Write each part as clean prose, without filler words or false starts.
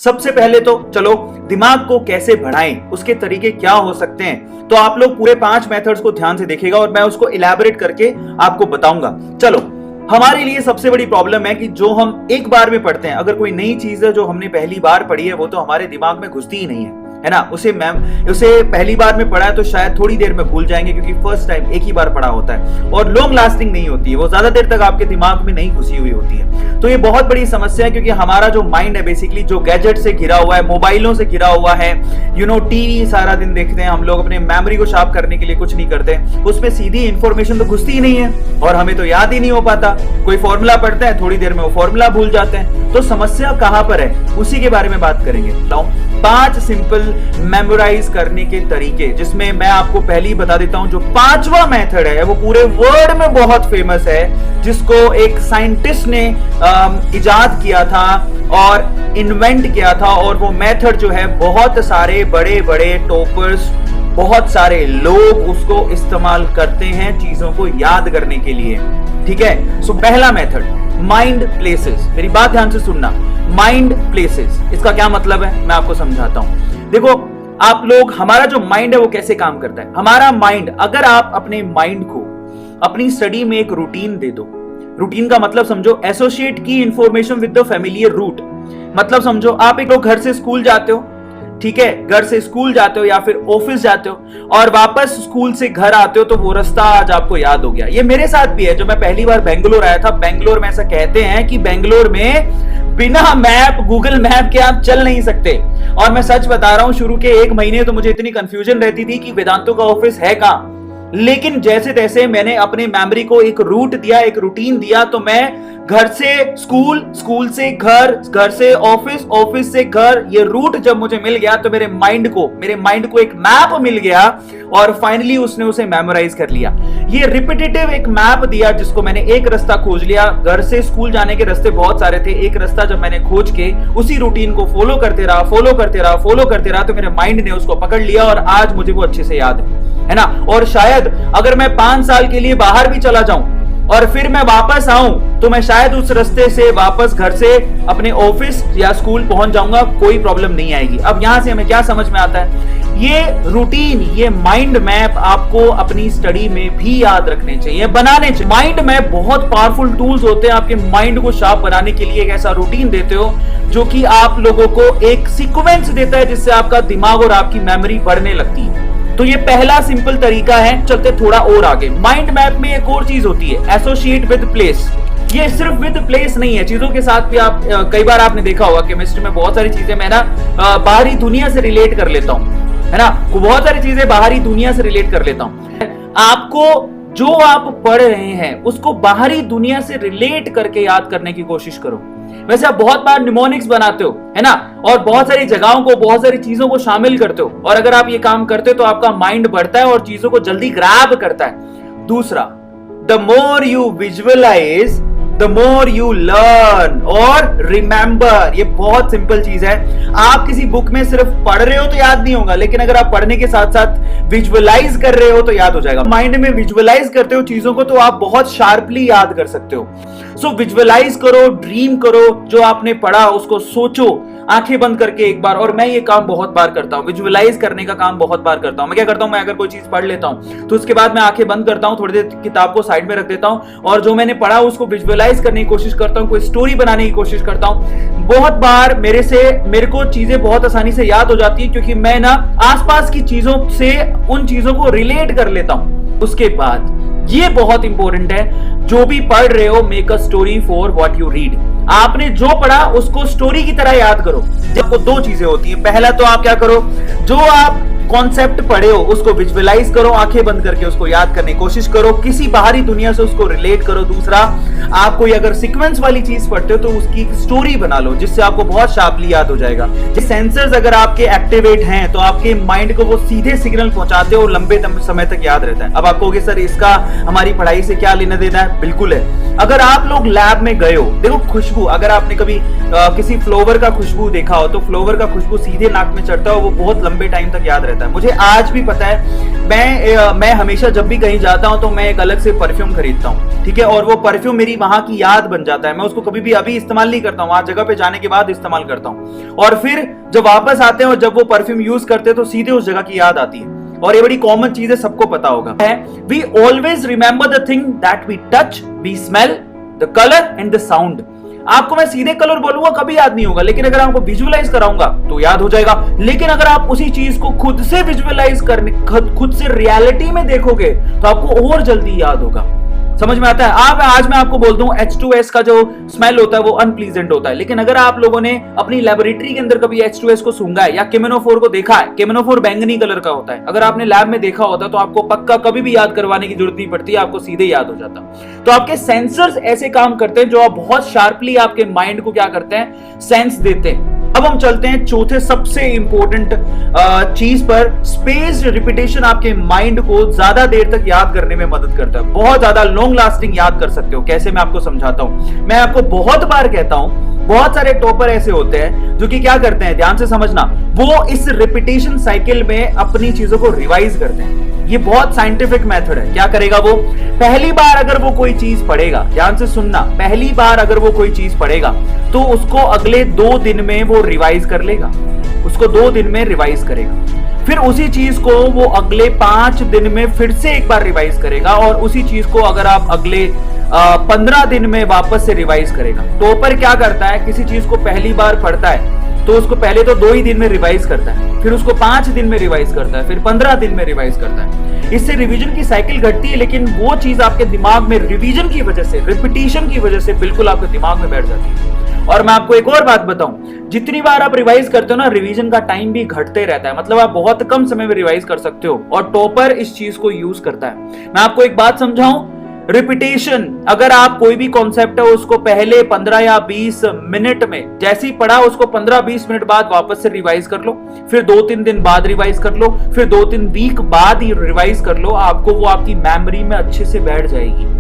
सबसे पहले तो चलो दिमाग को कैसे बढ़ाएं, उसके तरीके क्या हो सकते हैं। तो आप लोग पूरे 5 मेथड्स को ध्यान से देखिएगा और मैं उसको इलैबोरेट करके आपको बताऊंगा। चलो, हमारे लिए सबसे बड़ी प्रॉब्लम है कि जो हम एक बार में पढ़ते हैं, अगर कोई नई चीज है जो हमने पहली बार पढ़ी है वो तो हमारे दिमाग में घुसती ही नहीं है ना। उसे पहली बार में पढ़ा है तो शायद थोड़ी देर में भूल जाएंगे, क्योंकि फर्स्ट टाइम एक ही बार पढ़ा होता है और लॉन्ग लास्टिंग नहीं होती है, वो ज्यादा देर तक आपके दिमाग में नहीं घुसी हुई होती है। तो ये बहुत बड़ी समस्या है, क्योंकि हमारा जो माइंड है बेसिकली जो गैजेट से घिरा हुआ है, मोबाइलों से घिरा हुआ है, टीवी सारा दिन देखते हैं हम लोग, अपने मेमोरी को शार्प करने के लिए कुछ नहीं करते, उसमें सीधी इंफॉर्मेशन तो घुसती ही नहीं है और हमें तो याद ही नहीं हो पाता। कोई फॉर्मूला पढ़ते हैं, थोड़ी देर में वो फॉर्मूला भूल जाते हैं। तो समस्या कहां पर है, उसी के बारे में बात करेंगे। 5 सिंपल मेमोराइज करने के तरीके, जिसमें मैं आपको पहले ही बता देता हूं, जो 5वां मेथड है वो पूरे वर्ल्ड में बहुत फेमस है, जिसको एक साइंटिस्ट ने इजाद किया था और इन्वेंट किया था। और वो मेथड जो है बहुत सारे बड़े बड़े टॉपर्स, बहुत सारे लोग उसको इस्तेमाल करते हैं चीजों को याद करने के लिए। ठीक है, सो पहला मेथड, माइंड प्लेसेस। मेरी बात ध्यान से सुनना, माइंड प्लेसेस, इसका क्या मतलब है मैं आपको समझाता हूं। देखो आप लोग, हमारा जो माइंड है वो कैसे काम करता है। हमारा माइंड, अगर आप अपने माइंड को अपनी स्टडी में एक रूटीन दे दो, रूटीन का मतलब समझो एसोसिएट की information with the familiar root. मतलब समझो आप एक लोग घर से स्कूल जाते हो, ठीक है, घर से स्कूल जाते हो या फिर ऑफिस जाते हो और वापस स्कूल से घर आते हो, तो वो रास्ता आज आपको याद हो गया। ये मेरे साथ भी है। जब मैं पहली बार बेंगलोर आया था, बेंगलोर में ऐसा कहते हैं कि बेंगलोर में बिना मैप, गूगल मैप के आप चल नहीं सकते। और मैं सच बता रहा हूं, शुरू के 1 महीने तो मुझे इतनी कंफ्यूजन रहती थी कि वेदांतों का ऑफिस है कहां। लेकिन जैसे तैसे मैंने अपने मेमोरी को एक रूट दिया, एक रूटीन दिया, तो मैं घर से स्कूल, स्कूल से घर, घर से ऑफिस, ऑफिस से घर, ये रूट जब मुझे मिल गया तो मेरे माइंड को एक मैप मिल गया और फाइनली उसने उसे मेमोराइज कर लिया। ये रिपीटेटिव एक मैप दिया, जिसको मैंने एक रास्ता खोज लिया। घर से स्कूल जाने के रास्ते बहुत सारे थे, एक रास्ता जब मैंने खोज के उसी रूटीन को फॉलो करते रहा तो मेरे माइंड ने उसको पकड़ लिया और आज मुझे वो अच्छे से याद है ना। और शायद अगर मैं 5 साल के लिए बाहर भी चला जाऊं और फिर मैं वापस आऊं, तो मैं शायद उस रास्ते से वापस घर से अपने ऑफिस या स्कूल पहुंच जाऊंगा, कोई प्रॉब्लम नहीं आएगी। अब यहां से हमें क्या समझ में आता है, ये रूटीन, ये माइंड मैप आपको अपनी स्टडी में भी याद रखने चाहिए, बनाने चाहिए। माइंड मैप बहुत पावरफुल टूल्स होते हैं आपके माइंड को शार्प बनाने के लिए। एक ऐसा रूटीन देते हो जो कि आप लोगों को एक सीक्वेंस देता है, जिससे आपका दिमाग और आपकी मेमोरी बढ़ने लगती है। तो ये पहला सिंपल तरीका है। चलते थोड़ा और आगे। माइंड मैप में एक और चीज होती है, एसोसिएट विद प्लेस। ये सिर्फ विद प्लेस नहीं है, चीजों के साथ भी आप कई बार आपने देखा होगा केमिस्ट्री में बहुत सारी चीजें मैं ना बाहरी दुनिया से रिलेट कर लेता हूं, है ना। बहुत सारी चीजें बाहरी दुनिया से रिलेट कर लेता हूं। आपको जो आप पढ़ रहे हैं उसको बाहरी दुनिया से रिलेट करके याद करने की कोशिश करो। वैसे आप बहुत बार निमोनिक्स बनाते हो, है ना, और बहुत सारी जगहों को, बहुत सारी चीजों को शामिल करते हो, और अगर आप ये काम करते हो तो आपका माइंड बढ़ता है और चीजों को जल्दी ग्रैब करता है। दूसरा, the more you visualise the more you learn और रिमेंबर। ये बहुत सिंपल चीज है। आप किसी बुक में सिर्फ पढ़ रहे हो तो याद नहीं होगा, लेकिन अगर आप पढ़ने के साथ साथ विजुअलाइज कर रहे हो तो याद हो जाएगा। माइंड में विजुअलाइज करते हो चीजों को तो आप बहुत शार्पली याद कर सकते हो। सो विजुअलाइज करो, ड्रीम करो, जो आपने पढ़ा उसको सोचो आंखें बंद करके एक बार। और मैं ये काम बहुत बार करता हूं, विजुअलाइज करने का काम बहुत बार करता हूं। मैं क्या करता हूं, मैं अगर कोई चीज पढ़ लेता हूं तो उसके बाद मैं आंखें बंद करता हूं, थोड़ी देर किताब को साइड में रख देता हूं और जो मैंने पढ़ा उसको विजुअलाइज करने की कोशिश करता हूं, कोई स्टोरी बनाने की कोशिश करता हूं। बहुत बार मेरे को चीजें बहुत आसानी से याद हो जाती है, क्योंकि मैं ना आसपास की चीजों से उन चीजों को रिलेट कर लेता हूं। उसके बाद ये बहुत इंपॉर्टेंट है, जो भी पढ़ रहे हो, make a story for what you read. आपने जो पढ़ा उसको स्टोरी की तरह याद करो। आपको 2 चीजें होती है। पहला तो आप क्या करो, जो आप कॉन्सेप्ट पढ़े हो उसको विजुअलाइज करो, आंखें बंद करके उसको याद करने की कोशिश करो, किसी बाहरी दुनिया से उसको रिलेट करो। दूसरा, आप कोई अगर सीक्वेंस वाली चीज पढ़ते हो तो उसकी एक स्टोरी बना लो, जिससे आपको बहुत शार्पली याद हो जाएगा। सेंसर्स अगर आपके एक्टिवेट हैं तो आपके माइंड को वो सीधे सिग्नल पहुंचाते हो, लंबे समय तक याद रहता है। अब आप कहोगे सर इसका हमारी पढ़ाई से क्या लेना देना है? बिल्कुल है। अगर आप लोग लैब में गए हो, देखो खुशबू, अगर आपने कभी किसी फ्लावर का खुशबू देखा हो तो फ्लावर का खुशबू सीधे नाक में चढ़ता हो, वो बहुत लंबे टाइम तक याद रहता है। रहता है। मुझे आज भी पता है, मैं हमेशा जब भी कहीं जाता हूं तो मैं एक अलग से परफ्यूम खरीदता हूं, ठीक है, और वो परफ्यूम मेरी वहां की याद बन जाता है। मैं उसको कभी भी अभी इस्तेमाल नहीं करता हूं, वहां जगह पे जाने के बाद इस्तेमाल करता हूं, और फिर जब वापस आते हैं और जब वो परफ्यूम यूज करते हैं तो सीधे उस जगह की याद आती है। और ये बड़ी कॉमन चीज है, सबको पता होगा। We always remember the thing that we touch, we smell, the colour and the sound. आपको मैं सीधे कलर बोलूंगा कभी याद नहीं होगा, लेकिन अगर आपको विजुअलाइज कराऊंगा तो याद हो जाएगा। लेकिन अगर आप उसी चीज को खुद से विजुअलाइज करने, खुद से रियलिटी में देखोगे तो आपको और जल्दी याद होगा। समझ में आता है? आज मैं आपको बोल दूं H2S का जो स्मेल होता है वो अनप्लीजेंट होता है, लेकिन अगर आप लोगों ने अपनी लेबोरेटरी के अंदर कभी H2S को सूंघा है या केमेनोफोर को देखा है, केमेनोफोर बैंगनी कलर का होता है, अगर आपने लैब में देखा होता तो आपको पक्का कभी भी याद करवाने की जरूरत नहीं पड़ती, आपको सीधे याद हो जाता। तो आपके सेंसर्स ऐसे काम करते हैं जो आप बहुत शार्पली आपके माइंड को क्या करते हैं, सेंस देते हैं। अब हम चलते हैं चौथे सबसे इंपॉर्टेंट चीज पर। स्पेस्ड रिपीटेशन आपके माइंड को ज्यादा देर तक याद करने में मदद करता है, बहुत ज्यादा लॉन्ग लास्टिंग याद कर सकते हो। कैसे, मैं आपको समझाता हूं। मैं आपको बहुत बार कहता हूं, बहुत सारे टॉपर ऐसे होते हैं जो कि क्या करते हैं, ध्यान से समझना, वो इस रिपीटेशन साइकिल में अपनी चीजों को रिवाइज करते हैं। ये बहुत साइंटिफिक मेथड है। क्या करेगा वो, पहली बार अगर वो कोई चीज पढ़ेगा, ध्यान से सुनना, पहली बार अगर वो कोई चीज पढ़ेगा तो उसको अगले 2 दिन में वो रिवाइज कर लेगा, उसको 2 दिन में रिवाइज करेगा। फिर उसी चीज को वो अगले 5 दिन में फिर से एक बार रिवाइज करेगा, और उसी चीज को अगर आप अगले 15 दिन में वापस से रिवाइज करेगा। टॉपर क्या करता है, किसी चीज को पहली बार पढ़ता है तो उसको पहले तो 2 ही दिन में रिवाइज करता है, फिर उसको 5 दिन में रिवाइज करता है, फिर 15 दिन में रिवाइज करता है। इससे रिवीजन की साइकिल घटती है, लेकिन वो चीज आपके दिमाग में रिवीजन की वजह से, रिपीटिशन की वजह से बिल्कुल आपके दिमाग में बैठ जाती है। और मैं आपको एक और बात बताऊं, जितनी बार आप रिवाइज करते हो ना, रिवीजन का टाइम भी घटते रहता है, मतलब आप बहुत कम समय में रिवाइज कर सकते हो, और टॉपर इस चीज को यूज करता है। मैं आपको एक बात समझाऊं, रिपीटेशन, अगर आप कोई भी कॉन्सेप्ट है उसको पहले 15 या 20 मिनट में जैसे ही पढ़ा, उसको 15-20 मिनट बाद वापस से रिवाइज कर लो, फिर 2-3 दिन बाद रिवाइज कर लो, फिर 2-3 वीक बाद ही रिवाइज कर लो, आपको वो आपकी मेमोरी में अच्छे से बैठ जाएगी।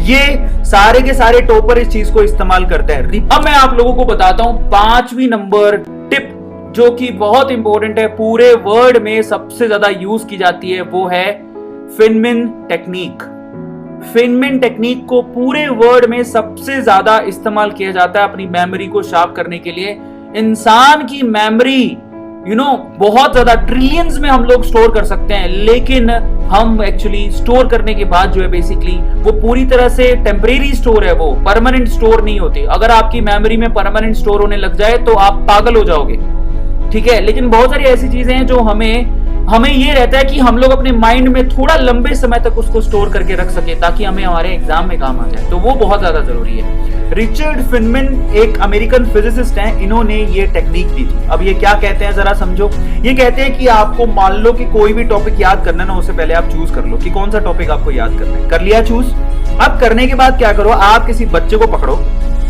ये सारे के सारे टॉपर इस चीज को इस्तेमाल करते हैं। अब मैं आप लोगों को बताता हूं 5वीं नंबर टिप, जो कि बहुत इंपॉर्टेंट है, पूरे वर्ल्ड में सबसे ज्यादा यूज की जाती है, वो है फिनमिन टेक्निक। फिनमिन टेक्निक को पूरे वर्ल्ड में सबसे ज्यादा इस्तेमाल किया जाता है अपनी मेमोरी को शार्प करने के लिए। इंसान की मेमोरी बहुत ज्यादा ट्रिलियंस में हम लोग स्टोर कर सकते हैं, लेकिन हम एक्चुअली स्टोर करने के बाद जो है बेसिकली वो पूरी तरह से टेम्परेरी स्टोर है, वो परमानेंट स्टोर नहीं होती। अगर आपकी मेमोरी में परमानेंट स्टोर होने लग जाए तो आप पागल हो जाओगे, ठीक है। लेकिन बहुत सारी ऐसी चीजें हैं जो हमें ये रहता है कि हम लोग अपने माइंड में थोड़ा लंबे समय तक उसको स्टोर करके रख सके, ताकि हमें हमारे एग्जाम में काम आ जाए, तो वो बहुत ज्यादा जरूरी है। रिचर्ड फिनमिन एक अमेरिकन फिजिसिस्ट हैं, इन्होंने ये टेक्निक दी थी। अब ये क्या कहते हैं जरा समझो। ये कहते हैं कि आपको मान लो कि कोई भी टॉपिक याद करना है ना, उससे पहले आप चूज कर लो कि कौन सा टॉपिक आपको याद करना है। कर लिया चूज। अब करने के बाद क्या करो, आप किसी बच्चे को पकड़ो,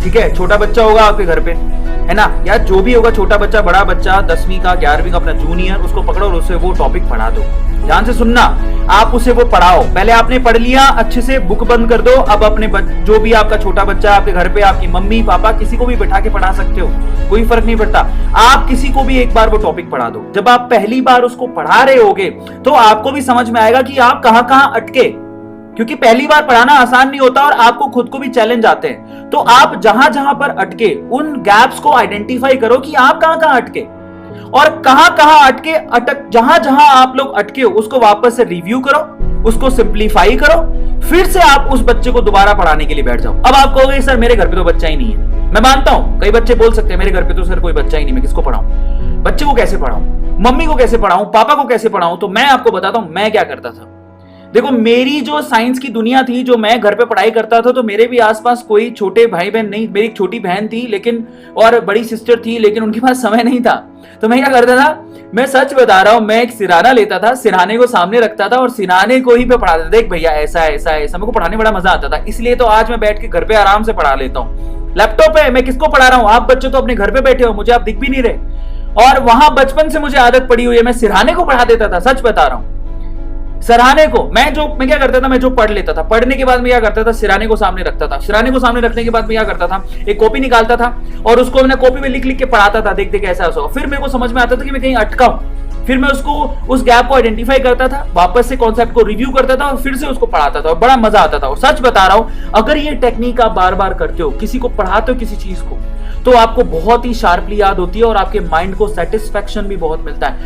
ठीक है, छोटा बच्चा होगा आपके घर पे, है ना, या जो भी होगा, छोटा बच्चा, बड़ा बच्चा, 10वीं का, 11वीं का, अपना जूनियर, उसको पकड़ो और उससे वो टॉपिक पढ़ा दो। ध्यान से सुनना, आप उसे वो पढ़ाओ। पहले आपने पढ़ लिया, अच्छे से बुक बंद कर दो। अब अपने जो भी आपका छोटा बच्चा आपके घर पे, आपकी मम्मी पापा, किसी को भी बैठा के पढ़ा सकते हो, कोई फर्क नहीं पड़ता। आप किसी को भी एक बार वो टॉपिक पढ़ा दो। जब आप पहली बार उसको पढ़ा रहे होगे तो आपको भी समझ में आएगा कि आप कहां कहां अटके, क्योंकि पहली बार पढ़ाना आसान नहीं होता और आपको खुद को भी चैलेंज आते हैं। तो आप जहां जहां पर अटके, उन गैप्स को आइडेंटिफाई करो कि आप कहां कहां अटके, और कहां कहां जहां जहां आप लोग अटके हो उसको वापस से रिव्यू करो, उसको सिंप्लीफाई करो, फिर से आप उस बच्चे को दोबारा पढ़ाने के लिए बैठ जाओ। अब आप कहोगे सर मेरे घर पे तो बच्चा ही नहीं है। मैं मानता हूं कई बच्चे बोल सकते हैं मेरे घर पे तो सर कोई बच्चा ही नहीं, मैं किसको पढ़ाऊं, बच्चे को कैसे पढ़ाऊं, मम्मी को कैसे पढ़ाऊं, पापा को कैसे पढ़ाऊं। तो मैं आपको बताता हूं मैं क्या करता था। देखो, मेरी जो साइंस की दुनिया थी, जो मैं घर पे पढ़ाई करता था, तो मेरे भी आसपास कोई छोटे भाई बहन नहीं, मेरी एक छोटी बहन थी लेकिन, और बड़ी सिस्टर थी, लेकिन उनके पास समय नहीं था। तो मैं क्या करता था, मैं सच बता रहा हूं, मैं एक सिरहाना लेता था, सिरहाने को सामने रखता था और सिरहाने को ही पे पढ़ाता था। देख भैया ऐसा ऐसा ऐसा, मेरे को पढ़ाने बड़ा मजा आता था। इसलिए तो आज मैं बैठ के घर पे आराम से पढ़ा लेता हूँ। लैपटॉप है, मैं किसको पढ़ा रहा हूँ, आप बच्चे तो अपने घर पे बैठे हो, मुझे आप दिख भी नहीं रहे। और वहां बचपन से मुझे आदत पड़ी हुई है, मैं सिरहाने को पढ़ा देता था, सच बता रहा हूं। सिरहाने को मैं क्या करता था, मैं जो पढ़ लेता था, पढ़ने के बाद मैं क्या करता था, सिरहाने को सामने रखता था। सिरहाने को सामने रखने के बाद मैं क्या करता था, एक कॉपी निकालता था और उसको मैंने कॉपी में लिख लिख के पढ़ाता था, देख देख ऐसा ऐसा। फिर मेरे को समझ में आता था कि मैं कहीं अटका हूं, फिर मैं उसको उस गैप को आइडेंटिफाई करता था, वापस से कॉन्सेप्ट को रिव्यू करता था और फिर से उसको पढ़ाता था और बड़ा मजा आता था। और सच बता रहा हूं, अगर ये टेक्निक आप बार बार करते हो, किसी को पढ़ाते हो किसी चीज को, तो आपको बहुत ही शार्पली याद होती है और आपके माइंड को सेटिस्फेक्शन भी बहुत मिलता है।